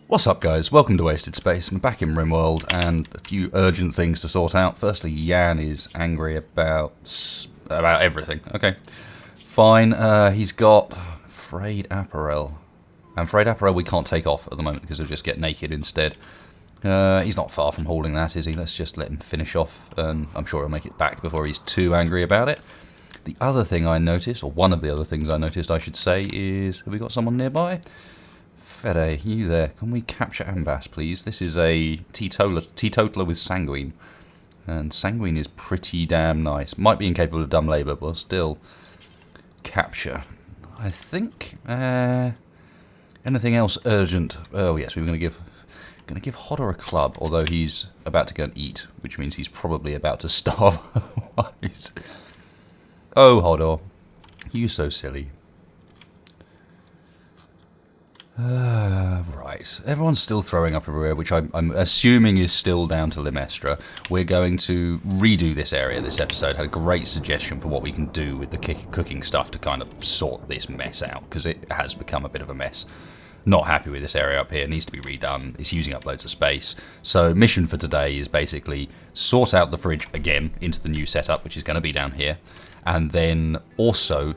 What's up, guys? Welcome to Wasted Space. I'm back in Rimworld and a few urgent things to sort out. Firstly, Jan is angry about everything. Okay, fine. He's got frayed apparel. And frayed apparel we can't take off at the moment because he'll just get naked instead. He's not far from holding that, is he? Let's just let him finish off, and I'm sure he'll make it back before he's too angry about it. The other thing I noticed, or one of the other things I noticed, I should say, is... Have we got someone nearby? Fede, you there. Can we capture Ambass, please? This is a teetotaler with sanguine. And sanguine is pretty damn nice. Might be incapable of dumb labour, but still capture. I think... anything else urgent? Oh, yes, we were going to give Hodder a club, although he's about to go and eat, which means he's probably about to starve otherwise. Oh, Hodder, you so silly. Right, everyone's still throwing up everywhere, which I'm assuming is still down to Limestra. We're going to redo this area this episode. Had a great suggestion for what we can do with the cooking stuff to kind of sort this mess out, because it has become a bit of a mess. Not happy with this area up here, it needs to be redone, it's using up loads of space. So mission for today is basically sort out the fridge again into the new setup, which is going to be down here, and then also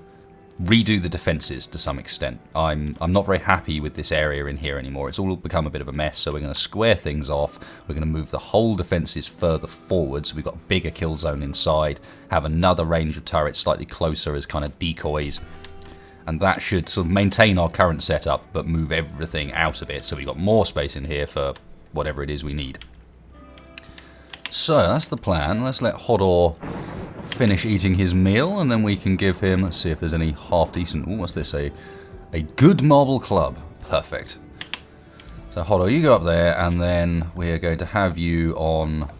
redo the defences to some extent. I'm not very happy with this area in here anymore. It's all become a bit of a mess, so we're going to square things off. We're going to move the whole defences further forward, so we've got a bigger kill zone inside, have another range of turrets slightly closer as kind of decoys, and that should sort of maintain our current setup, but move everything out of it, so we've got more space in here for whatever it is we need. So, that's the plan. Let's let Hodor finish eating his meal, and then we can give him, let's see if there's any half-decent, what's this, a good marble club. Perfect. So Hodor, you go up there, and then we're going to have you on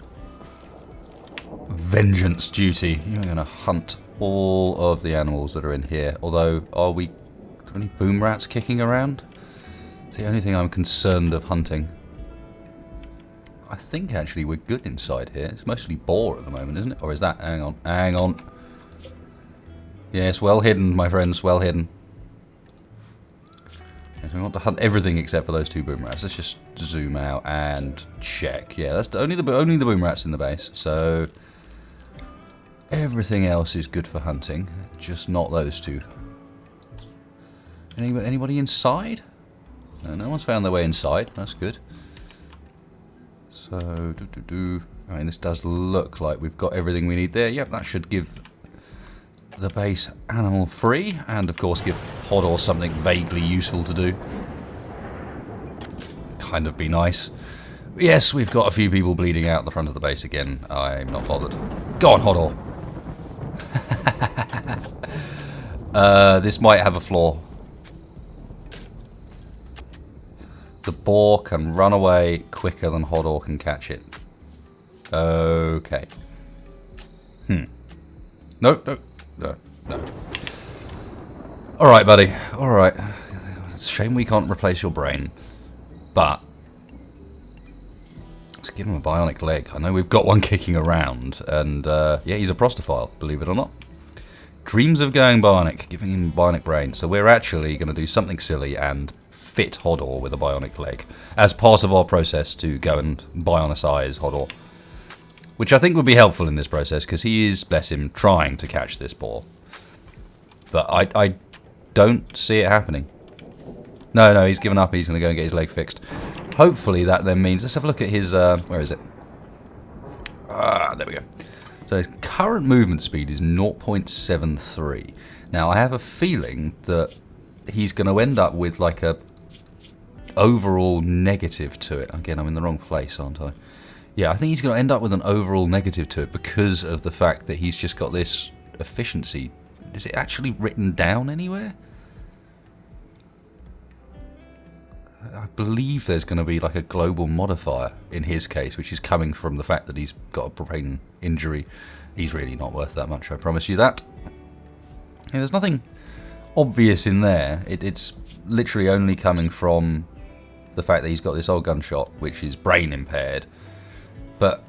vengeance duty. You're going to hunt all of the animals that are in here, although, are there any boom rats kicking around? It's the only thing I'm concerned of hunting. I think actually we're good inside here. It's mostly boar at the moment, isn't it? Or is that... Hang on. Yes, well hidden, my friends, well hidden. Yes, we want to hunt everything except for those two boom rats. Let's just zoom out and check. Yeah, that's only the boom rats in the base. So everything else is good for hunting, just not those two. Anybody inside? No one's found their way inside. That's good. So, I mean, this does look like we've got everything we need there. Yep, that should give the base animal free, and of course give Hodor something vaguely useful to do. Kind of be nice. Yes, we've got a few people bleeding out the front of the base again. I'm not bothered. Go on, Hodor. This might have a flaw. The boar can run away quicker than Hodor can catch it. Okay. No. Alright, buddy. Alright. It's a shame we can't replace your brain. But let's give him a bionic leg. I know we've got one kicking around. And, yeah, he's a prostophile, believe it or not. Dreams of going bionic, giving him bionic brain. So we're actually going to do something silly and fit Hodor with a bionic leg as part of our process to go and bionicize Hodor, which I think would be helpful in this process because he is, bless him, trying to catch this boar, but I don't see it happening. No, he's given up. He's going to go and get his leg fixed. Hopefully that then means, let's have a look at his where is it? There we go. So his current movement speed is 0.73. Now I have a feeling that he's going to end up with like a overall negative to it. Again, I'm in the wrong place, aren't I? Yeah, I think he's going to end up with an overall negative to it because of the fact that he's just got this efficiency. Is it actually written down anywhere? I believe there's going to be like a global modifier in his case, which is coming from the fact that he's got a brain injury. He's really not worth that much, I promise you that. Yeah, there's nothing obvious in there. It's literally only coming from the fact that he's got this old gunshot, which is brain impaired. But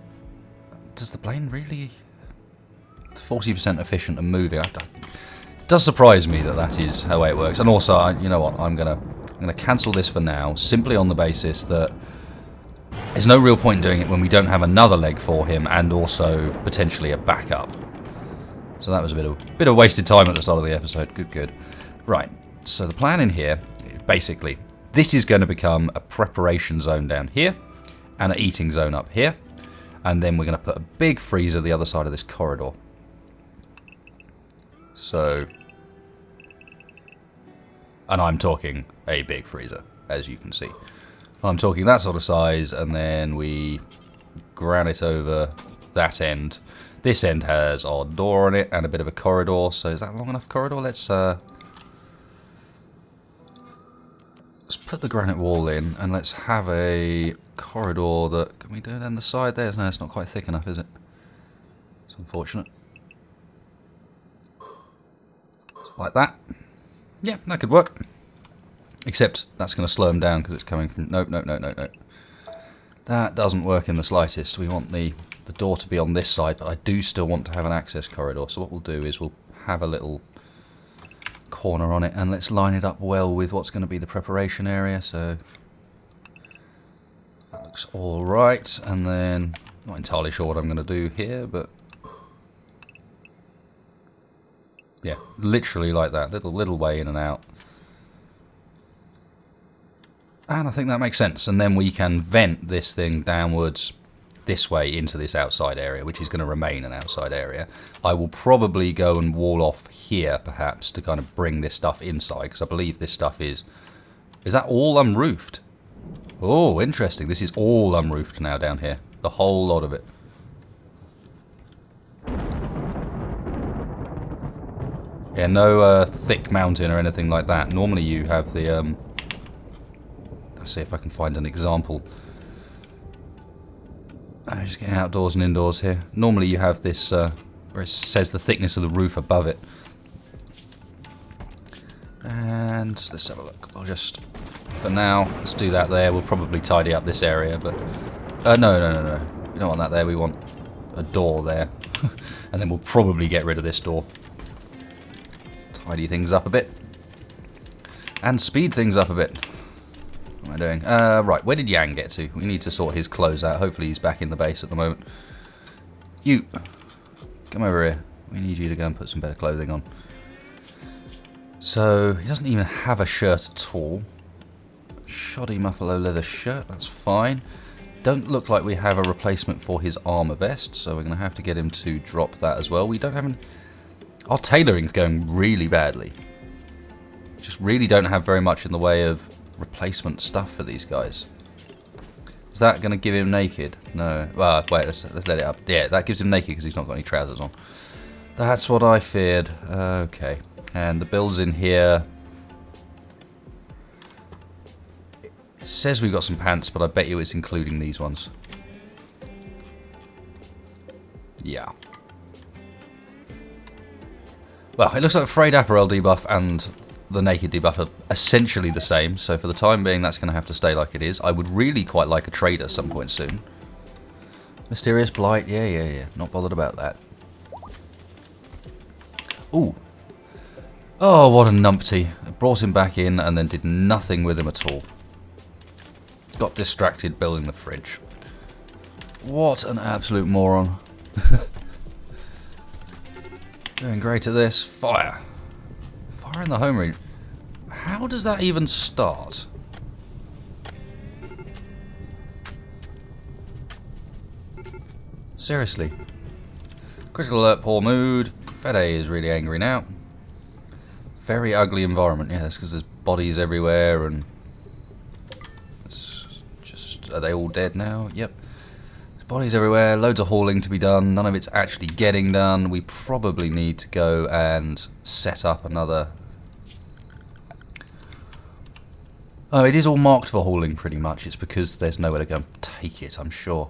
does the brain really? It's 40% efficient and moving. It does surprise me that is how it works. And also, you know what? I'm gonna I'm going to cancel this for now, simply on the basis that there's no real point doing it when we don't have another leg for him and also potentially a backup. So that was a bit of wasted time at the start of the episode. Good. Right, so the plan in here, basically, this is going to become a preparation zone down here and an eating zone up here. And then we're going to put a big freezer the other side of this corridor. So, and I'm talking a big freezer, as you can see. I'm talking that sort of size, and then we granite over that end. This end has our door on it and a bit of a corridor. So is that long enough corridor? Let's put the granite wall in, and let's have a corridor that... Can we do it on the side there? No, it's not quite thick enough, is it? It's unfortunate. Like that. Yeah, that could work. Except that's going to slow them down because it's coming from... No. That doesn't work in the slightest. We want the door to be on this side, but I do still want to have an access corridor. So what we'll do is we'll have a little corner on it, and let's line it up well with what's going to be the preparation area. So that looks all right. And then, not entirely sure what I'm going to do here, but yeah, literally like that, little way in and out. And I think that makes sense. And then we can vent this thing downwards this way into this outside area, which is going to remain an outside area. I will probably go and wall off here, perhaps, to kind of bring this stuff inside, because I believe this stuff is... Is that all unroofed? Oh, interesting. This is all unroofed now down here. The whole lot of it. Yeah, no thick mountain or anything like that. Normally you have the... Let's see if I can find an example. Just getting outdoors and indoors here. Normally you have this, where it says the thickness of the roof above it. And let's have a look. I'll just, for now, let's do that there. We'll probably tidy up this area, but... No. We don't want that there. We want a door there. And then we'll probably get rid of this door. Tidy things up a bit. And speed things up a bit. What am I doing? Right, where did Yang get to? We need to sort his clothes out. Hopefully he's back in the base at the moment. You! Come over here. We need you to go and put some better clothing on. So, he doesn't even have a shirt at all. Shoddy Muffalo leather shirt, that's fine. Don't look like we have a replacement for his armor vest, so we're going to have to get him to drop that as well. We don't have an... Our tailoring's going really badly. Just really don't have very much in the way of replacement stuff for these guys. Is that going to give him naked? No. Well, wait, let's let it up. Yeah, that gives him naked because he's not got any trousers on. That's what I feared. Okay. And the builds in here... It says we've got some pants, but I bet you it's including these ones. Yeah. Well, it looks like frayed apparel debuff and the naked debuff are essentially the same, so for the time being that's going to have to stay like it is. I would really quite like a trade at some point soon. Mysterious Blight, yeah. Not bothered about that. Ooh. Oh, what a numpty. I brought him back in and then did nothing with him at all. Got distracted building the fridge. What an absolute moron. Doing great at this. Fire. Fire in the home region. How does that even start? Seriously. Critical alert, poor mood. Fede is really angry now. Very ugly environment. Yeah, that's because there's bodies everywhere and... It's just... Are they all dead now? Yep. Bodies everywhere, loads of hauling to be done, none of it's actually getting done. We probably need to go and set up another... Oh, it is all marked for hauling pretty much. It's because there's nowhere to go and take it, I'm sure.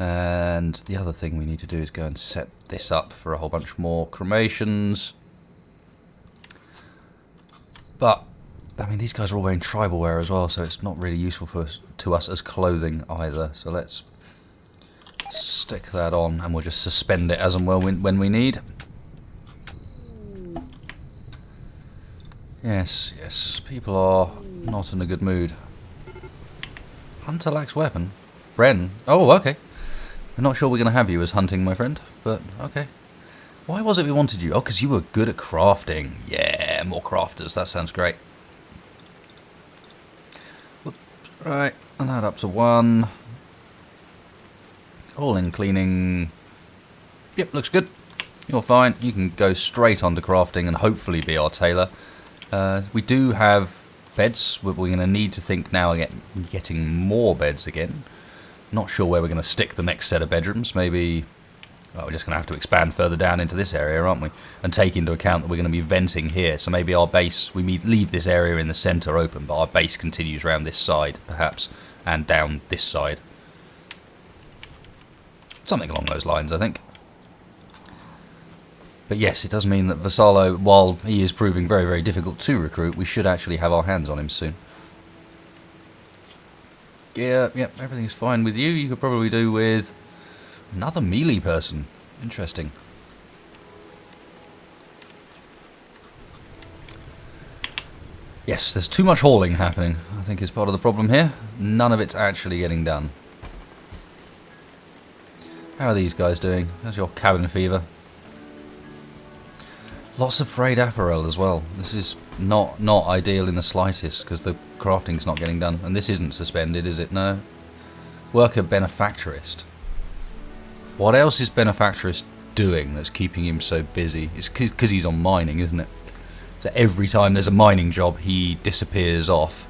And the other thing we need to do is go and set this up for a whole bunch more cremations. But, I mean, these guys are all wearing tribal wear as well, so it's not really useful to us as clothing either. So let's... stick that on and we'll just suspend it as and when we need. Yes, yes. People are not in a good mood. Hunter lacks weapon. Bren. Oh, okay. I'm not sure we're going to have you as hunting, my friend, but okay. Why was it we wanted you? Oh, because you were good at crafting. Yeah, more crafters. That sounds great. Whoops. Right, and that up to 1. All in cleaning. Yep, looks good. You're fine. You can go straight on to crafting and hopefully be our tailor. We do have beds. We're going to need to think now again, getting more beds again. Not sure where we're going to stick the next set of bedrooms. Maybe, well, we're just going to have to expand further down into this area, aren't we? And take into account that we're going to be venting here. So maybe our base, we leave this area in the centre open, but our base continues around this side, perhaps, and down this side. Something along those lines, I think. But yes, it does mean that Vassallo, while he is proving very, very difficult to recruit, we should actually have our hands on him soon. Yeah, yep, everything's fine with you. You could probably do with another melee person. Interesting. Yes, there's too much hauling happening, I think is part of the problem here. None of it's actually getting done. How are these guys doing? How's your cabin fever? Lots of frayed apparel as well. This is not ideal in the slightest because the crafting's not getting done. And this isn't suspended, is it? No. Worker benefactorist. What else is benefactorist doing that's keeping him so busy? It's because he's on mining, isn't it? So every time there's a mining job, he disappears off.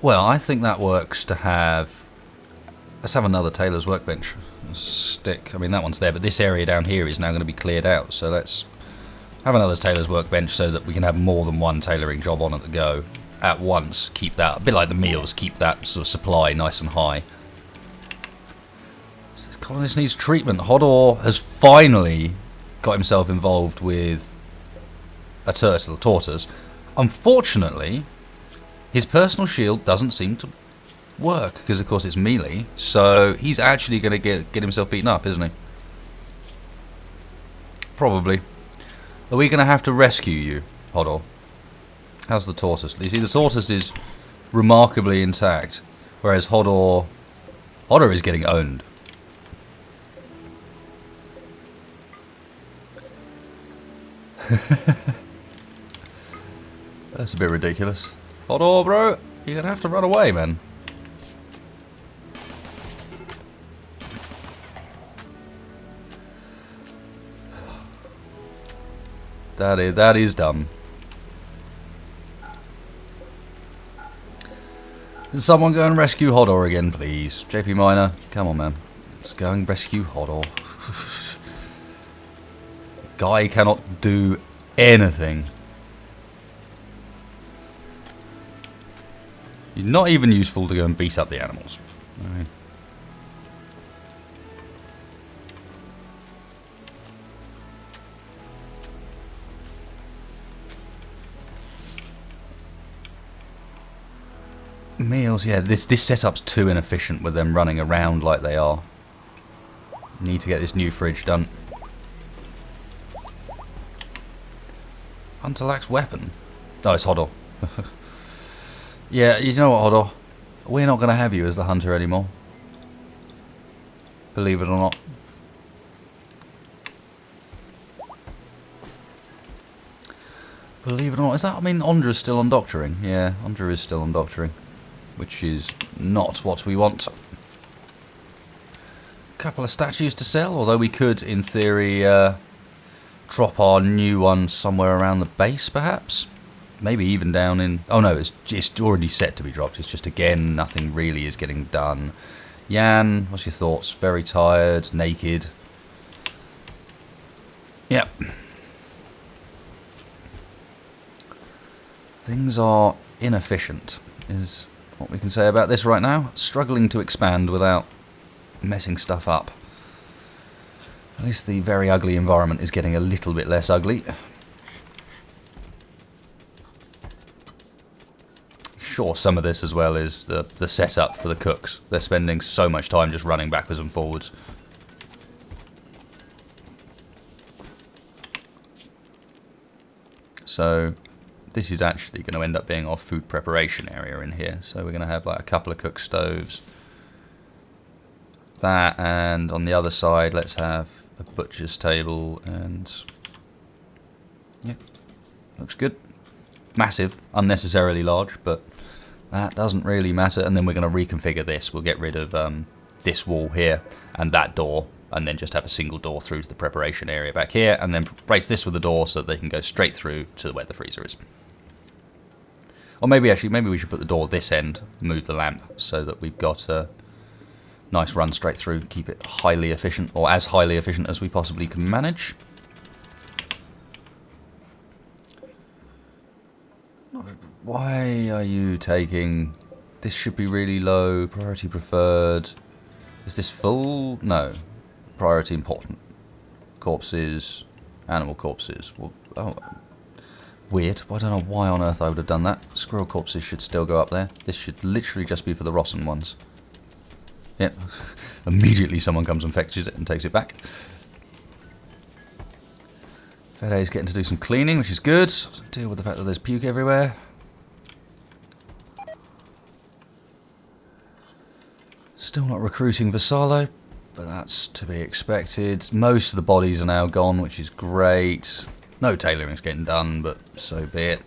Well, I think that works to have... Let's have another tailor's workbench. Stick. I mean, that one's there, but this area down here is now going to be cleared out. So let's have another tailor's workbench so that we can have more than one tailoring job on at the go at once. Keep that, a bit like the meals, keep that sort of supply nice and high. So this colonist needs treatment. Hodor has finally got himself involved with a tortoise. Unfortunately, his personal shield doesn't seem to work because of course it's melee, so he's actually going to get himself beaten up, isn't he? Probably. Are we going to have to rescue you, Hodor? How's the tortoise? You see, the tortoise is remarkably intact, whereas Hodor is getting owned. That's a bit ridiculous. Hodor, bro, you're going to have to run away, man. That is dumb. Can someone go and rescue Hodor again, please? JP Minor, come on, man. Let's go and rescue Hodor. Guy cannot do anything. You're not even useful to go and beat up the animals. Okay. Meals, yeah, this setup's too inefficient with them running around like they are. Need to get this new fridge done. Hunter lacks weapon. Oh, it's Hodor. Yeah, you know what, Hodor? We're not going to have you as the hunter anymore. Believe it or not. Believe it or not. Is that, I mean, Ondra's still on doctoring. Yeah, Ondra is still on doctoring. Which is not what we want. Couple of statues to sell, although we could, in theory, drop our new one somewhere around the base, perhaps? Maybe even down in... Oh no, it's already set to be dropped. It's just, again, nothing really is getting done. Yan, what's your thoughts? Very tired, naked. Yep. Things are inefficient, is what we can say about this right now. Struggling to expand without messing stuff up. At least the very ugly environment is getting a little bit less ugly. Sure, some of this as well is the setup for the cooks. They're spending so much time just running backwards and forwards. So this is actually going to end up being our food preparation area in here. So we're going to have like a couple of cook stoves. That, and on the other side, let's have a butcher's table, and yeah, looks good. Massive, unnecessarily large, but that doesn't really matter. And then we're going to reconfigure this. We'll get rid of this wall here and that door, and then just have a single door through to the preparation area back here, and then replace this with a door so that they can go straight through to where the freezer is. Or maybe we should put the door this end, move the lamp, so that we've got a nice run straight through, keep it highly efficient, or as highly efficient as we possibly can manage. Why are you taking... This should be really low, priority preferred. Is this full? No. Priority important. Corpses, animal corpses. Well, oh, weird. I don't know why on earth I would have done that. Squirrel corpses should still go up there. This should literally just be for the rotten ones. Yep. Immediately someone comes and fetches it and takes it back. Fede's getting to do some cleaning, which is good. Deal with the fact that there's puke everywhere. Still not recruiting Vassallo, but that's to be expected. Most of the bodies are now gone, which is great. No tailoring's getting done, but so be it.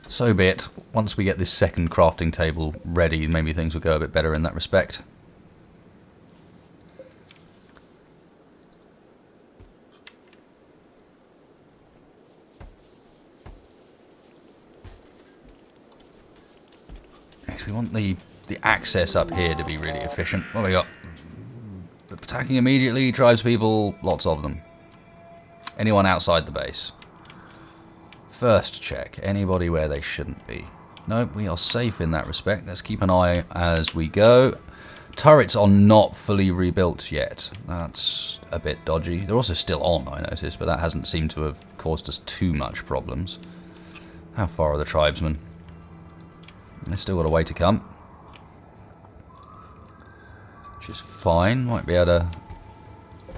So be it. Once we get this second crafting table ready, maybe things will go a bit better in that respect. Next, we want the access up here to be really efficient. What have we got? Attacking immediately, tribespeople, lots of them. Anyone outside the base? First check, anybody where they shouldn't be. No, we are safe in that respect. Let's keep an eye as we go. Turrets are not fully rebuilt yet. That's a bit dodgy. They're also still on, I noticed, but that hasn't seemed to have caused us too much problems. How far are the tribesmen? They've still got a way to come. Which is fine. Might be able to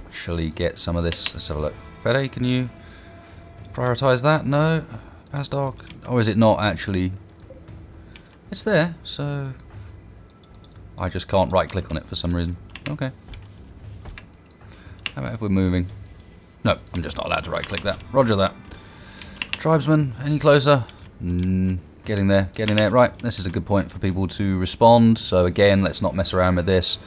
actually get some of this. Let's have a look. Fede, can you prioritise that? No? Bazdog? Or is it not actually? It's there, so I just can't right click on it for some reason. Okay. How about if we're moving? No, I'm just not allowed to right click that. Roger that. Tribesmen, any closer? Getting there, getting there. Right, this is a good point for people to respond. So again, let's not mess around with this.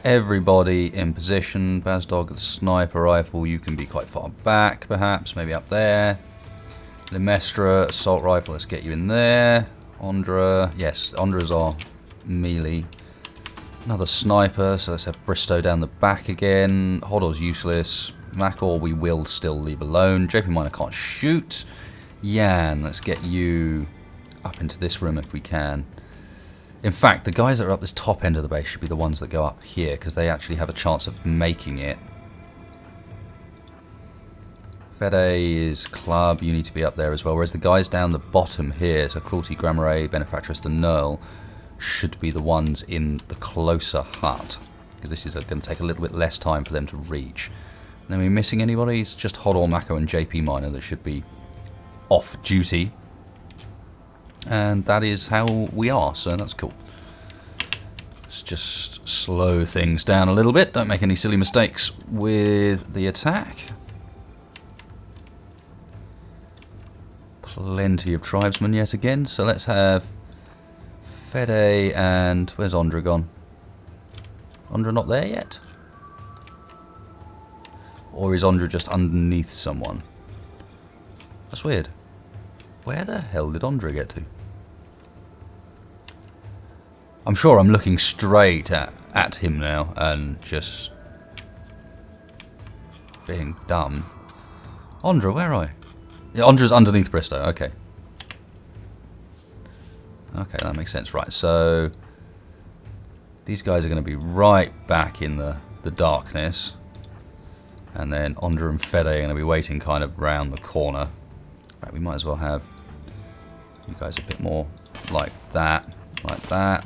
Everybody in position. Bazdog, the sniper rifle, you can be quite far back, perhaps. Maybe up there. Limestra, assault rifle, let's get you in there. Ondra, yes, Ondra's our melee. Another sniper, so let's have Bristow down the back again. Hodor's useless. Macor we will still leave alone. JP Miner can't shoot. Yan, let's get you up into this room if we can. In fact, the guys that are up this top end of the base should be the ones that go up here, because they actually have a chance of making it. Fede is club, you need to be up there as well, whereas the guys down the bottom here, so Cruelty, Grammare, Benefactress, the Knurl, should be the ones in the closer hut, because this is going to take a little bit less time for them to reach. And then are we missing anybody? It's just Hodor, Mako and JP Miner that should be off duty. And that is how we are, so that's cool. Let's just slow things down a little bit. Don't make any silly mistakes with the attack. Plenty of tribesmen yet again, so let's have Fede and... Where's Ondra gone? Ondra not there yet? Or is Ondra just underneath someone? That's weird. Where the hell did Ondra get to? I'm sure I'm looking straight at him now and just being dumb. Ondra, where are you? Yeah, Ondra's underneath Bristow, okay. Okay, that makes sense. Right, so these guys are going to be right back in the darkness. And then Ondra and Fede are going to be waiting kind of round the corner. Right, we might as well have you guys a bit more like that, like that.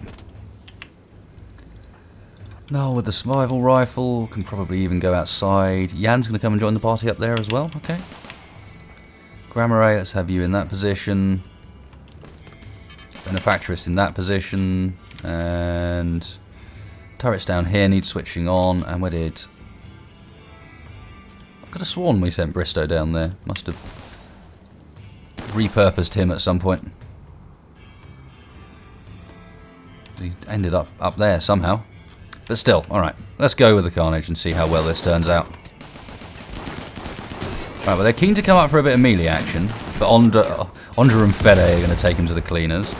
No, with the survival rifle, can probably even go outside. Yan's going to come and join the party up there as well, okay. Grammar Ray, let's have you in that position. Manufacturist in that position. And turrets down here need switching on. And where did... I could have sworn we sent Bristow down there. Must have repurposed him at some point. He ended up there somehow. But still, alright. Let's go with the Carnage and see how well this turns out. Right, well, they're keen to come up for a bit of melee action, but Ondra and Fede are going to take him to the cleaners.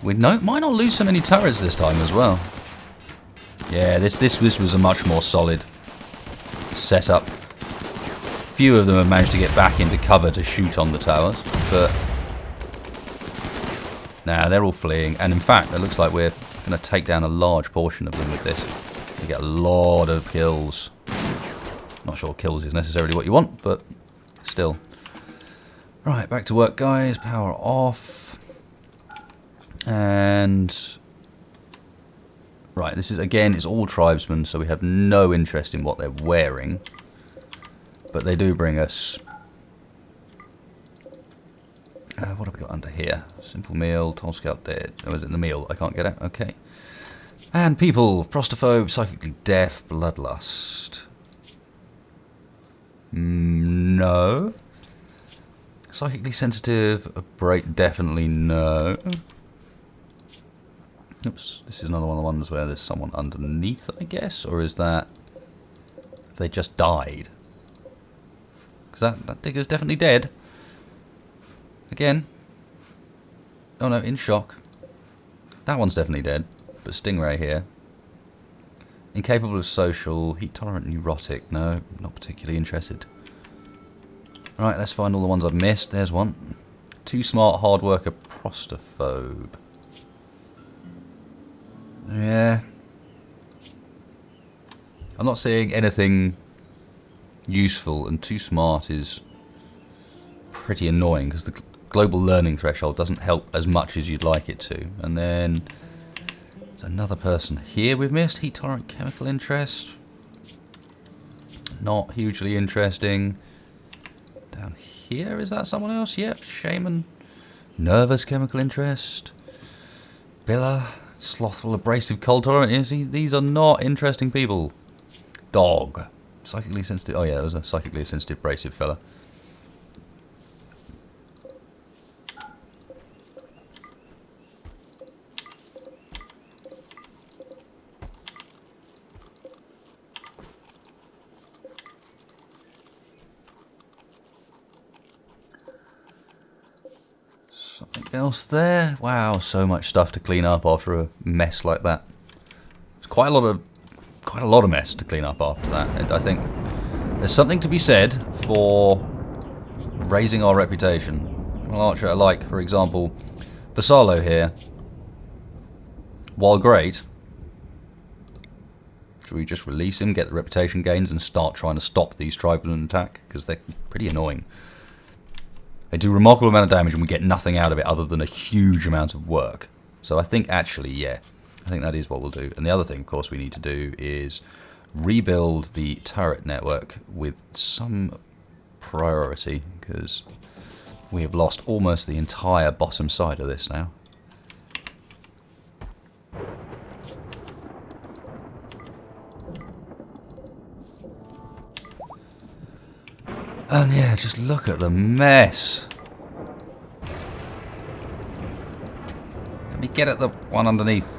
We might not lose so many turrets this time as well. Yeah, this was a much more solid setup. Few of them have managed to get back into cover to shoot on the towers, but... Nah, they're all fleeing, and in fact, it looks like we're going to take down a large portion of them with this. We get a lot of kills. Not sure kills is necessarily what you want, but still. Right, back to work, guys. Power off. And... Right, this is, again, it's all tribesmen, so we have no interest in what they're wearing. But they do bring us... what have we got under here? Simple meal, Toll Scout dead. Oh, is it the meal? I can't get it. Okay. And people, prostophobe, psychically deaf, bloodlust. No. Psychically sensitive, a break, definitely no. Oops, this is another one of the ones where there's someone underneath, I guess, or is that they just died? Because that digger's definitely dead. Again. Oh no, in shock. That one's definitely dead, but Stingray here. Incapable of social, heat tolerant, neurotic. No, not particularly interested. Right, let's find all the ones I've missed. There's one. Too smart, hard worker, prostophobe. Yeah. I'm not seeing anything useful, and too smart is pretty annoying because the global learning threshold doesn't help as much as you'd like it to. And then there's another person here we've missed. Heat tolerant, chemical interest. Not hugely interesting. Down here, is that someone else? Yep, shaman. Nervous, chemical interest. Billa, slothful, abrasive, cold tolerant. You see, these are not interesting people. Dog. Psychically sensitive. Oh yeah, there was a psychically sensitive, abrasive fella. Something else there. Wow, so much stuff to clean up after a mess like that. It's quite a lot of mess to clean up after that. And I think there's something to be said for raising our reputation. Well, Archer, like for example, Vassallo here, while great, should we just release him, get the reputation gains, and start trying to stop these tribesmen attack? Because they're pretty annoying. They do a remarkable amount of damage and we get nothing out of it other than a huge amount of work. So I think actually, yeah, I think that is what we'll do. And the other thing, of course, we need to do is rebuild the turret network with some priority, because we have lost almost the entire bottom side of this now. And yeah, just look at the mess. Let me get at the one underneath.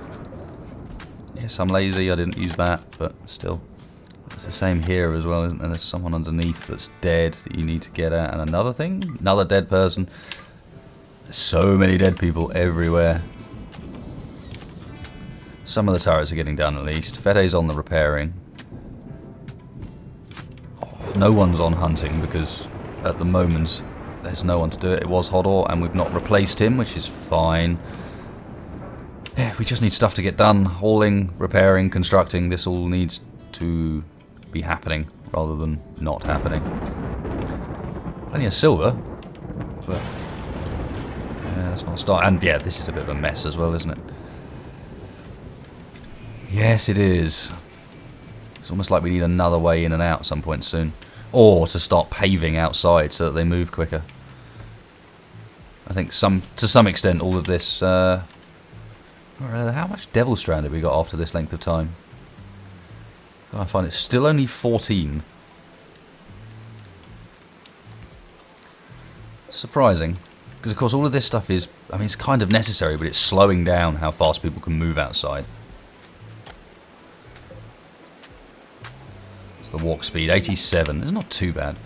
Yes, I'm lazy, I didn't use that, but still. It's the same here as well, isn't there? There's someone underneath that's dead that you need to get at. And another thing, another dead person. There's so many dead people everywhere. Some of the turrets are getting done at least. Fede's on the repairing. No one's on hunting because at the moment there's no one to do it. It was Hodor and we've not replaced him, which is fine. Yeah, we just need stuff to get done. Hauling, repairing, constructing, this all needs to be happening rather than not happening. Plenty of silver, but yeah, that's not a start. And yeah, this is a bit of a mess as well, isn't it? Yes, it is. It's almost like we need another way in and out at some point soon. Or to start paving outside so that they move quicker. I think to some extent all of this... how much Devil Strand have we got after this length of time? I find it's still only 14. Surprising. Because of course all of this stuff is... I mean, it's kind of necessary, but it's slowing down how fast people can move outside. It's the walk speed, 87. It's not too bad.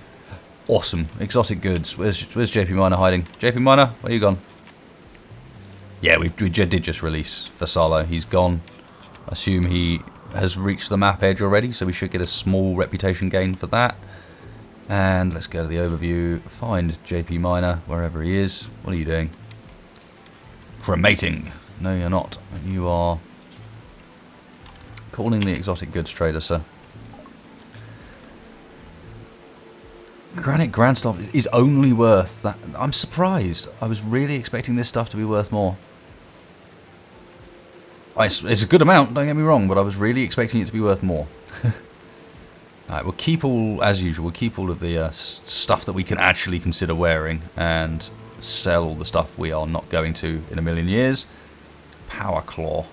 Awesome. Exotic goods. Where's JP Miner hiding? JP Miner, where you gone? Yeah, we did just release Vassallo. He's gone. I assume he has reached the map edge already, so we should get a small reputation gain for that. And let's go to the overview. Find JP Miner, wherever he is. What are you doing? Cremating. No, you're not. You are calling the exotic goods trader, sir. Granite Grandstop is only worth that. I'm surprised. I was really expecting this stuff to be worth more. It's a good amount, don't get me wrong, but I was really expecting it to be worth more. Alright, we'll keep all, as usual, we'll keep all of the stuff that we can actually consider wearing and sell all the stuff we are not going to in a million years. Power Claw.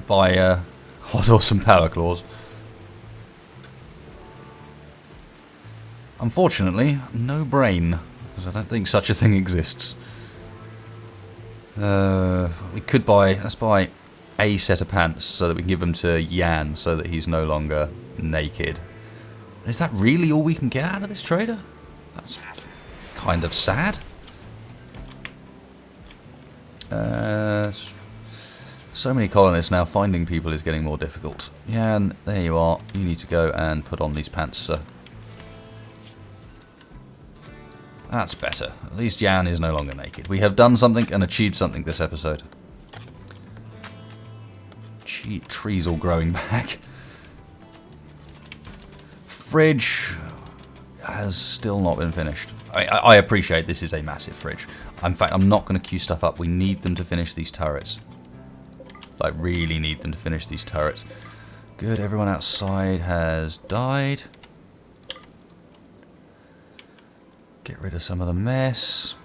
Buy hot awesome Power Claws. Unfortunately, no brain, because I don't think such a thing exists. We could buy, let's buy a set of pants so that we can give them to Yan so that he's no longer naked. Is that really all we can get out of this trader? That's kind of sad. So many colonists now, finding people is getting more difficult. Yan, there you are. You need to go and put on these pants, sir. That's better. At least Yan is no longer naked. We have done something and achieved something this episode. Trees all growing back. Fridge has still not been finished. I appreciate this is a massive fridge. In fact, I'm not going to queue stuff up. We need them to finish these turrets. I really need them to finish these turrets. Good, everyone outside has died. Get rid of some of the mess.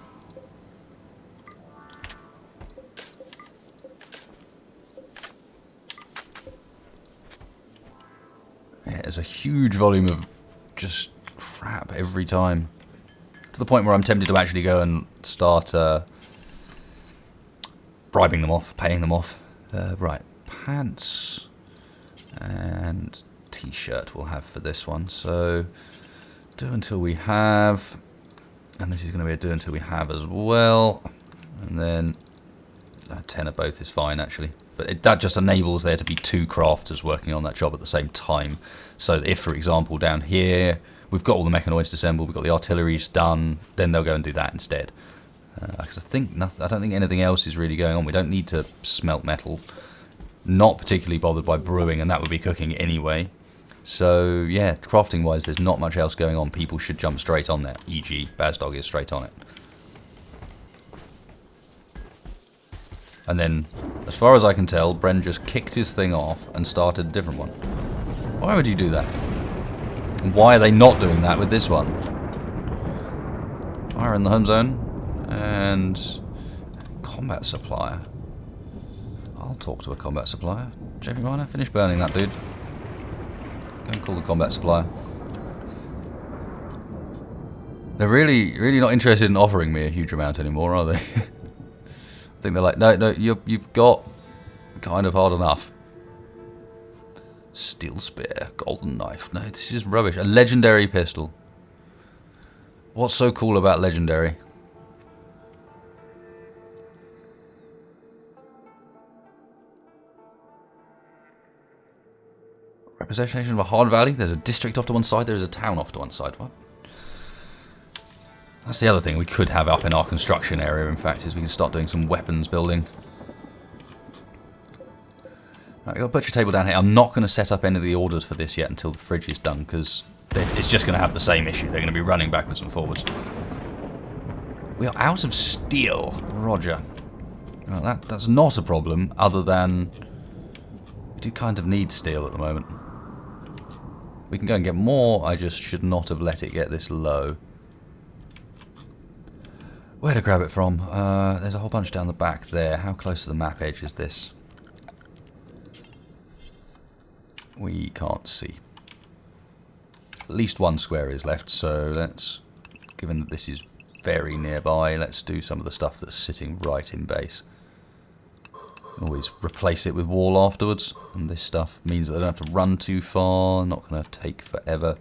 Yeah, there's a huge volume of just crap every time. To the point where I'm tempted to actually go and start bribing them off, paying them off. Right, pants and t-shirt we'll have for this one. So, do until we have... And this is going to be a do until we have as well. And then 10 of both is fine, actually. But that just enables there to be two crafters working on that job at the same time. So if, for example, down here, we've got all the mechanoids assembled, we've got the artilleries done, then they'll go and do that instead. Because I don't think anything else is really going on. We don't need to smelt metal. Not particularly bothered by brewing, and that would be cooking anyway. So, yeah, crafting-wise, there's not much else going on. People should jump straight on that, e.g. Bazdog is straight on it. And then, as far as I can tell, Bren just kicked his thing off and started a different one. Why would you do that? And why are they not doing that with this one? Fire in the home zone. And... combat supplier. I'll talk to a combat supplier. JP Miner, finish burning that dude. Go and call the combat supplier. They're really not interested in offering me a huge amount anymore, are they? I think they're like, no, you've got kind of hard enough. Steel spear, golden knife. No, this is rubbish. A legendary pistol. What's so cool about legendary? Representation of a hard valley. There's a district off to one side. There's a town off to one side. What? That's the other thing we could have up in our construction area, in fact, is we can start doing some weapons building. Right, we've got a butcher table down here. I'm not going to set up any of the orders for this yet until the fridge is done, because it's just going to have the same issue. They're going to be running backwards and forwards. We are out of steel. Roger. Well, that's not a problem, other than we do kind of need steel at the moment. We can go and get more, I just should not have let it get this low. Where to grab it from? There's a whole bunch down the back there. How close to the map edge is this? We can't see. At least one square is left, so let's, given that this is very nearby, let's do some of the stuff that's sitting right in base. Always replace it with wall afterwards, and this stuff means that they don't have to run too far, not going to take forever.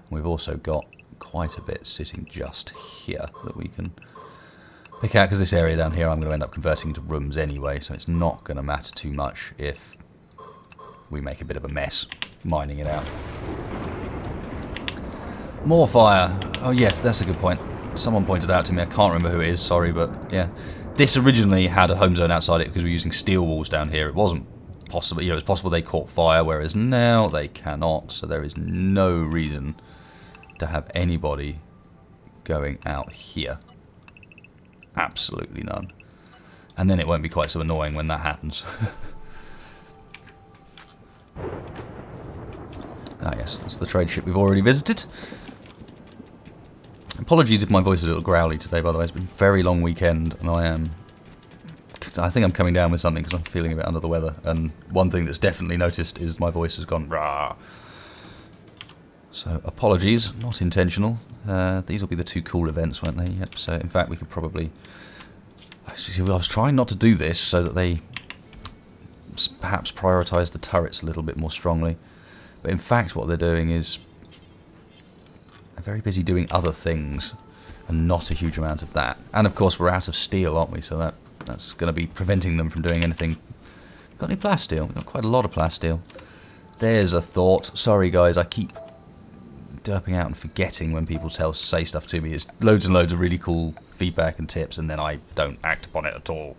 We've also got quite a bit sitting just here that we can pick out, because this area down here I'm going to end up converting into rooms anyway, so it's not going to matter too much if we make a bit of a mess mining it out. More fire. Oh yes, that's a good point. Someone pointed out to me, I can't remember who it is, sorry, but yeah. This originally had a home zone outside it because we're using steel walls down here. It wasn't possible, it was possible they caught fire, whereas now they cannot, so there is no reason to have anybody going out here. Absolutely none. And then it won't be quite so annoying when that happens. Ah yes, that's the trade ship we've already visited. Apologies if my voice is a little growly today, by the way. It's been a very long weekend, and I think I'm coming down with something because I'm feeling a bit under the weather. And one thing that's definitely noticed is my voice has gone rah. So apologies, not intentional. These will be the two cool events, won't they? Yep. So in fact, we could probably. I was trying not to do this so that they perhaps prioritise the turrets a little bit more strongly. But in fact, what they're doing is they're very busy doing other things, and not a huge amount of that. And of course, we're out of steel, aren't we? So that's going to be preventing them from doing anything. Got any plasteel? We've got quite a lot of plasteel. There's a thought. Sorry, guys, I keep derping out and forgetting when people say stuff to me. It's loads and loads of really cool feedback and tips, and then I don't act upon it at all.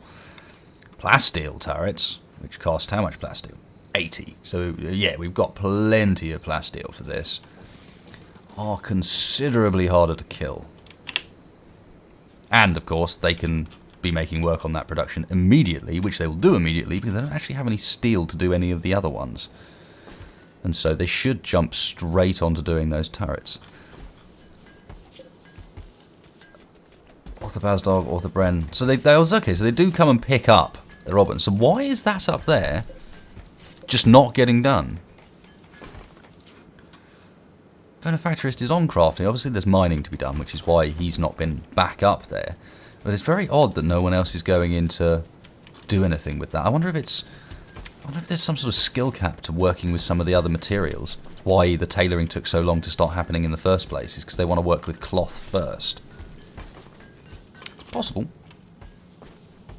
Plasteel turrets, which cost how much plasteel? 80. So yeah, we've got plenty of plasteel for this. Are considerably harder to kill. And of course, they can be making work on that production immediately, which they will do immediately because they don't actually have any steel to do any of the other ones. And so they should jump straight onto doing those turrets. Author Bazdog, Author Bren. So they okay, so they do come and pick up the Robin. So why is that up there just not getting done? Benefactorist is on crafting. Obviously there's mining to be done, which is why he's not been back up there. But it's very odd that no one else is going in to do anything with that. I wonder if there's some sort of skill cap to working with some of the other materials. Why the tailoring took so long to start happening in the first place is because they want to work with cloth first. Possible.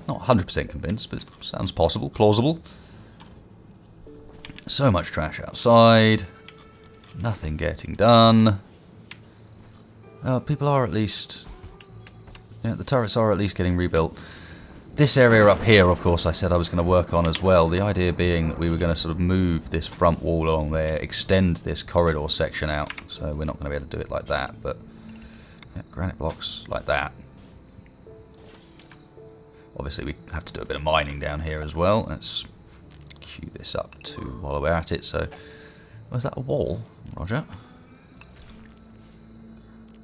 Not 100% convinced, but it sounds possible, plausible. So much trash outside. Nothing getting done. People are at least... Yeah, the turrets are at least getting rebuilt. This area up here, of course, I said I was going to work on as well. The idea being that we were going to sort of move this front wall along there, extend this corridor section out. So we're not going to be able to do it like that, but yeah, granite blocks like that. Obviously, we have to do a bit of mining down here as well. Let's queue this up too while we're at it. So, was that a wall? Roger.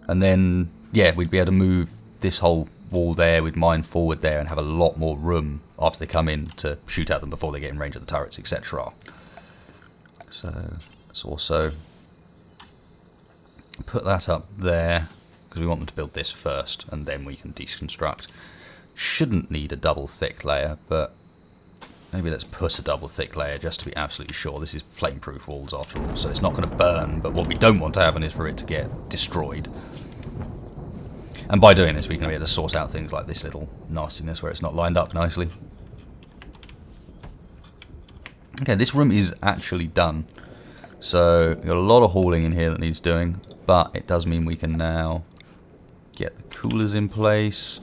And then, yeah, we'd be able to move this whole wall there, we'd mine forward there and have a lot more room after they come in to shoot at them before they get in range of the turrets, etc. So let's also put that up there because we want them to build this first and then we can deconstruct. Shouldn't need a double thick layer, but maybe let's put a double thick layer just to be absolutely sure. This is flame-proof walls after all, so it's not going to burn, but what we don't want to happen is for it to get destroyed. And by doing this, we can be able to sort out things like this little nastiness where it's not lined up nicely. Okay, this room is actually done. So, we've got a lot of hauling in here that needs doing, but it does mean we can now get the coolers in place.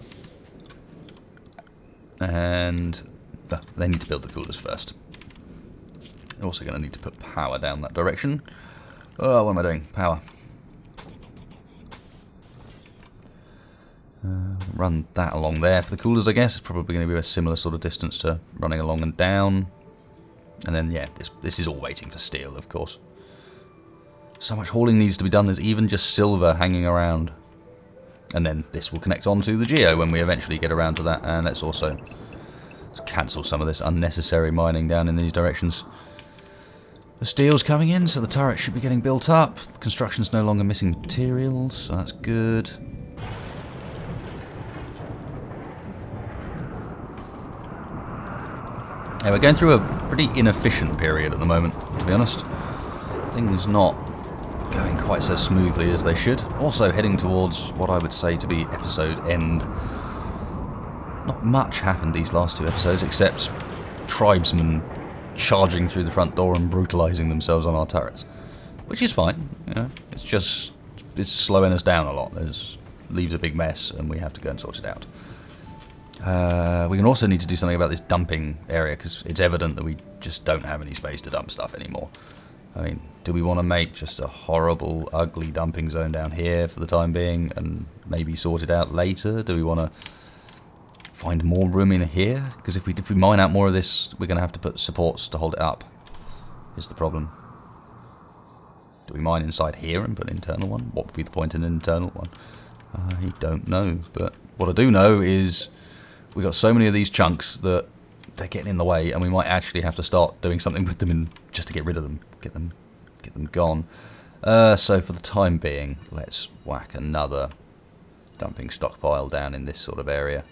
And they need to build the coolers first. Also going to need to put power down that direction. Oh, what am I doing? Power. Run that along there for the coolers, I guess. It's probably going to be a similar sort of distance to running along and down. And then, yeah, this is all waiting for steel, of course. So much hauling needs to be done. There's even just silver hanging around. And then this will connect onto the geo when we eventually get around to that. And let's also cancel some of this unnecessary mining down in these directions. The steel's coming in, so the turret should be getting built up. Construction's no longer missing materials, so that's good. Yeah, we're going through a pretty inefficient period at the moment, to be honest. Things not going quite so smoothly as they should. Also heading towards what I would say to be episode end. Not much happened these last 2 episodes, except tribesmen charging through the front door and brutalising themselves on our turrets. Which is fine, you know. It's slowing us down a lot. It leaves a big mess, and we have to go and sort it out. We can also need to do something about this dumping area, because it's evident that we just don't have any space to dump stuff anymore. I mean, do we want to make just a horrible, ugly dumping zone down here for the time being, and maybe sort it out later? Do we want to find more room in here? Because if we mine out more of this, we're going to have to put supports to hold it up, is the problem. Do we mine inside here and put an internal one? What would be the point in an internal one? I don't know, but what I do know is we've got so many of these chunks that they're getting in the way, and we might actually have to start doing something with them just to get rid of them, get them gone. So for the time being, let's whack another dumping stockpile down in this sort of area.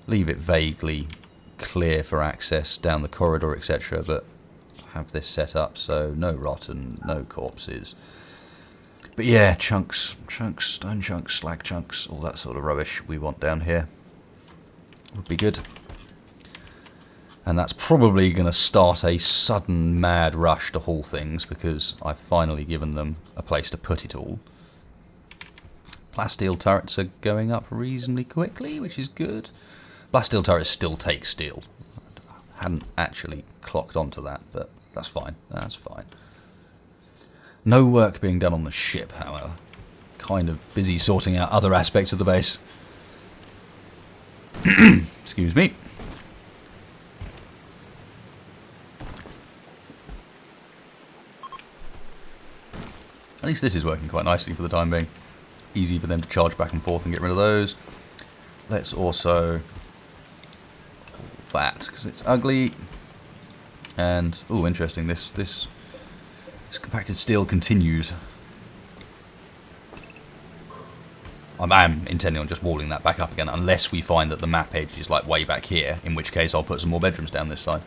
Leave it vaguely clear for access down the corridor, etc., but have this set up so no rotten, no corpses. But yeah, chunks, stone chunks, slag chunks, all that sort of rubbish we want down here. Would be good. And that's probably going to start a sudden mad rush to haul things, because I've finally given them a place to put it all. Plasteel turrets are going up reasonably quickly, which is good. Plasteel turrets still take steel. I hadn't actually clocked onto that, but that's fine. That's fine. No work being done on the ship, however. Kind of busy sorting out other aspects of the base. Excuse me. At least this is working quite nicely for the time being. Easy for them to charge back and forth and get rid of those. Let's also that, because it's ugly. And oh, interesting. This compacted steel continues. I'm intending on just walling that back up again, unless we find that the map edge is like way back here, in which case I'll put some more bedrooms down this side.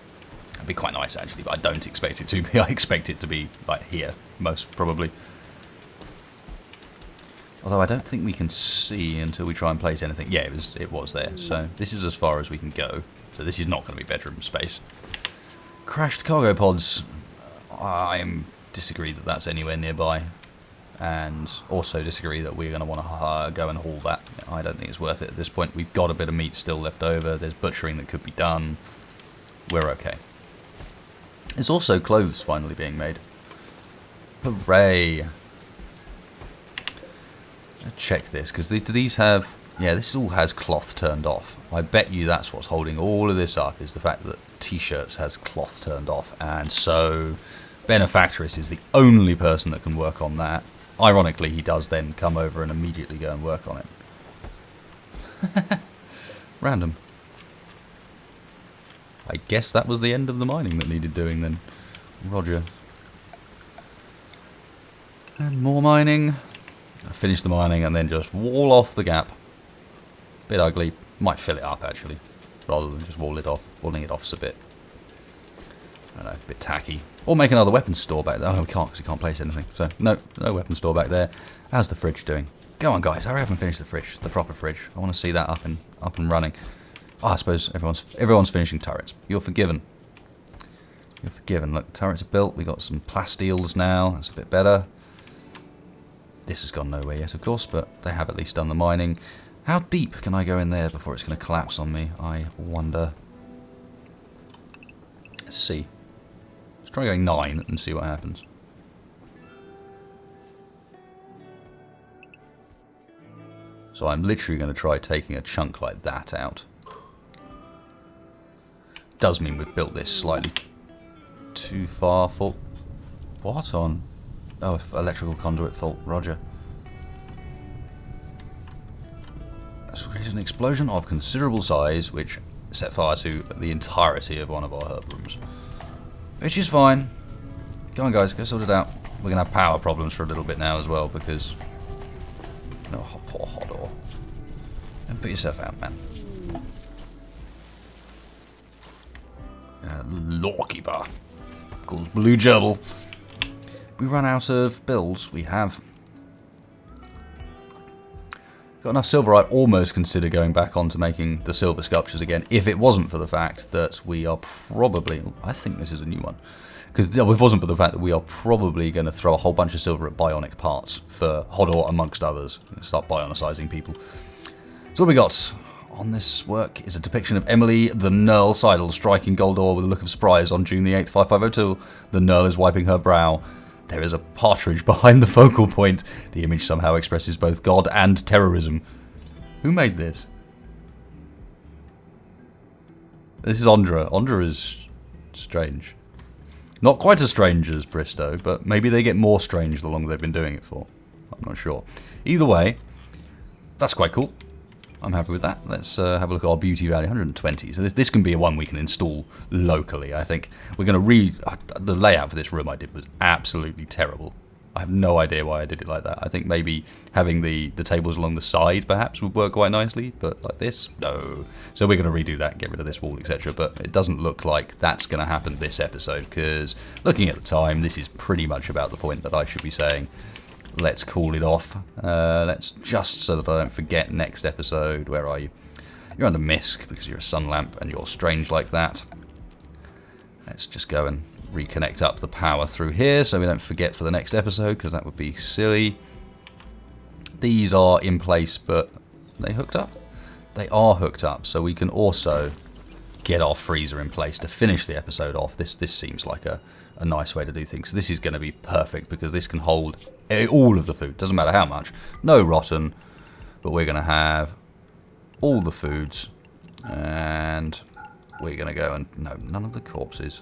That'd be quite nice actually, but I don't expect it to be. I expect it to be like here, most probably. Although I don't think we can see until we try and place anything. Yeah, it was there. So this is as far as we can go. So this is not going to be bedroom space. Crashed cargo pods. I disagree that that's anywhere nearby. And also disagree that we're going to want to go and haul that. I don't think it's worth it at this point. We've got a bit of meat still left over. There's butchering that could be done. We're okay. There's also clothes finally being made. Hooray! Check this, because do these have... Yeah, this all has cloth turned off. I bet you that's what's holding all of this up, is the fact that T-shirts has cloth turned off. And so Benefactress is the only person that can work on that. Ironically, he does then come over and immediately go and work on it. Random. I guess that was the end of the mining that needed doing then. Roger. And more mining. I finish the mining and then just wall off the gap. Bit ugly. Might fill it up actually, rather than just wall it off. Walling it off's a bit, I don't know, a bit tacky. Or make another weapons store back there. Oh, we can't, because we can't place anything. So no weapons store back there. How's the fridge doing? Go on, guys. Hurry up and finish the fridge, the proper fridge. I want to see that up and running. Oh, I suppose everyone's finishing turrets. You're forgiven. You're forgiven. Look, turrets are built. We got some plasteels now. That's a bit better. This has gone nowhere yet, of course, but they have at least done the mining. How deep can I go in there before it's going to collapse on me? I wonder. Let's see. Let's try going 9 and see what happens. So I'm literally going to try taking a chunk like that out. Does mean we've built this slightly too far for... What on? Oh, electrical conduit fault. Roger. So created an explosion of considerable size, which set fire to the entirety of one of our herb rooms. Which is fine. Come on, guys, go sort it out. We're going to have power problems for a little bit now as well, because... Oh, poor Hodor. Don't put yourself out, man. Lawkeeper. Calls Blue Gerbil. We run out of builds. We have. Got enough silver, I'd almost consider going back on to making the silver sculptures again, if it wasn't for the fact that we are probably... I think this is a new one. Because if it wasn't for the fact that we are probably going to throw a whole bunch of silver at bionic parts for Hodor, amongst others. Start bionicizing people. So what we got on this work is a depiction of Emily the Knurl Seidel striking Goldor with a look of surprise on June the 8th, 5502. The Knurl is wiping her brow. There is a partridge behind the focal point. The image somehow expresses both God and terrorism. Who made this? This is Ondra. Ondra is strange. Not quite as strange as Bristow, but maybe they get more strange the longer they've been doing it for. I'm not sure. Either way, that's quite cool. I'm happy with that. Let's have a look at our beauty value, 120. So this can be a one we can install locally, I think. We're going to the layout for this room I did was absolutely terrible. I have no idea why I did it like that. I think maybe having the tables along the side perhaps would work quite nicely, but like this, no. So we're going to redo that, get rid of this wall, etc. But it doesn't look like that's going to happen this episode, because looking at the time, this is pretty much about the point that I should be saying, let's call it off. Let's just, so that I don't forget, next episode. Where are you? You're under Misk, because you're a sun lamp and you're strange like that. Let's just go and reconnect up the power through here so we don't forget for the next episode, because that would be silly. These are in place, but they hooked up? They are hooked up, so we can also get our freezer in place to finish the episode off. This seems like a nice way to do things. So this is going to be perfect, because this can hold all of the food. Doesn't matter how much. No rotten, but we're going to have all the foods, and we're going to go and... No, none of the corpses.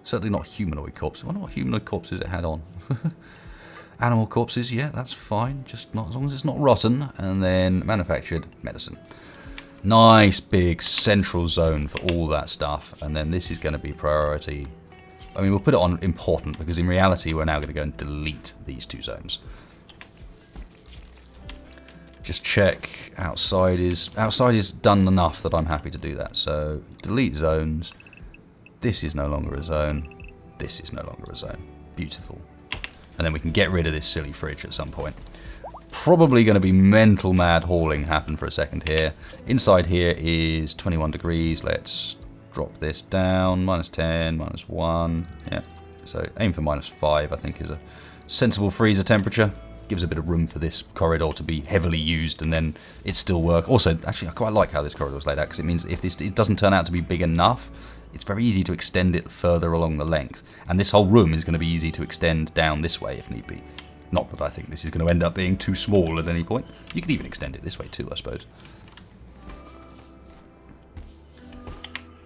Certainly not humanoid corpses. I wonder what humanoid corpses it had on. Animal corpses, yeah, that's fine. Just not as long as it's not rotten. And then manufactured medicine. Nice big central zone for all that stuff. And then this is going to be priority. I mean, we'll put it on important, because in reality we're now going to go and delete these two zones. Just check outside is done enough that I'm happy to do that. So delete zones. This is no longer a zone. This is no longer a zone. Beautiful. And then we can get rid of this silly fridge at some point. Probably going to be mental mad hauling happen for a second here. Inside here is 21 degrees. Let's drop this down. -10, -1. Yeah. So aim for -5, I think, is a sensible freezer temperature. Gives a bit of room for this corridor to be heavily used, and then it still work. Also, actually, I quite like how this corridor is laid out, because it means if it doesn't turn out to be big enough, it's very easy to extend it further along the length. And this whole room is going to be easy to extend down this way if need be. Not that I think this is going to end up being too small at any point. You could even extend it this way too, I suppose.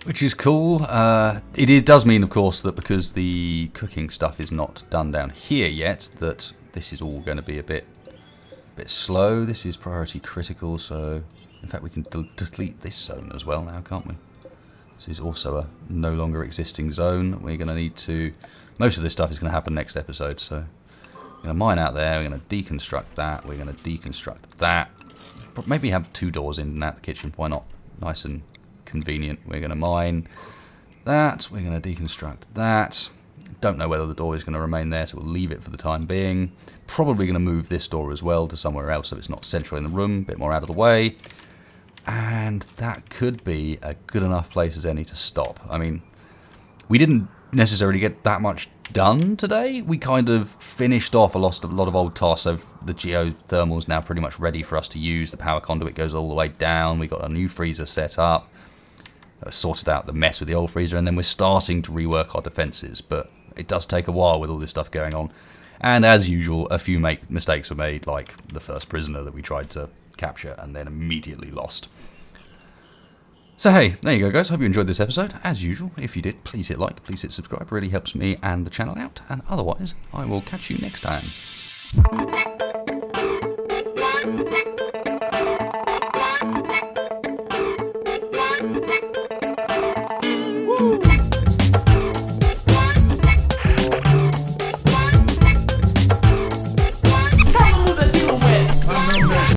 Which is cool. It does mean, of course, that because the cooking stuff is not done down here yet, that this is all going to be a bit slow. This is priority critical, so in fact we can delete this zone as well now, can't we? This is also a no longer existing zone. We're going to need to... Most of this stuff is going to happen next episode, so... We're going to mine out there, we're going to deconstruct that, we're going to deconstruct that. Maybe have two doors in and out the kitchen, why not? Nice and convenient. We're going to mine that, we're going to deconstruct that. Don't know whether the door is going to remain there, so we'll leave it for the time being. Probably going to move this door as well to somewhere else so it's not central in the room, a bit more out of the way. And that could be a good enough place as any to stop. I mean, we didn't necessarily get that much done today. We kind of finished off a lot of old tasks. So the geothermal is now pretty much ready for us to use. The power conduit goes all the way down. We got a new freezer set up. Sorted out the mess with the old freezer, and then we're starting to rework our defences. But it does take a while with all this stuff going on. And as usual, a few mistakes were made, like the first prisoner that we tried to capture and then immediately lost. So hey, there you go guys, hope you enjoyed this episode. As usual, if you did, please hit like, please hit subscribe, really helps me and the channel out, and otherwise, I will catch you next time.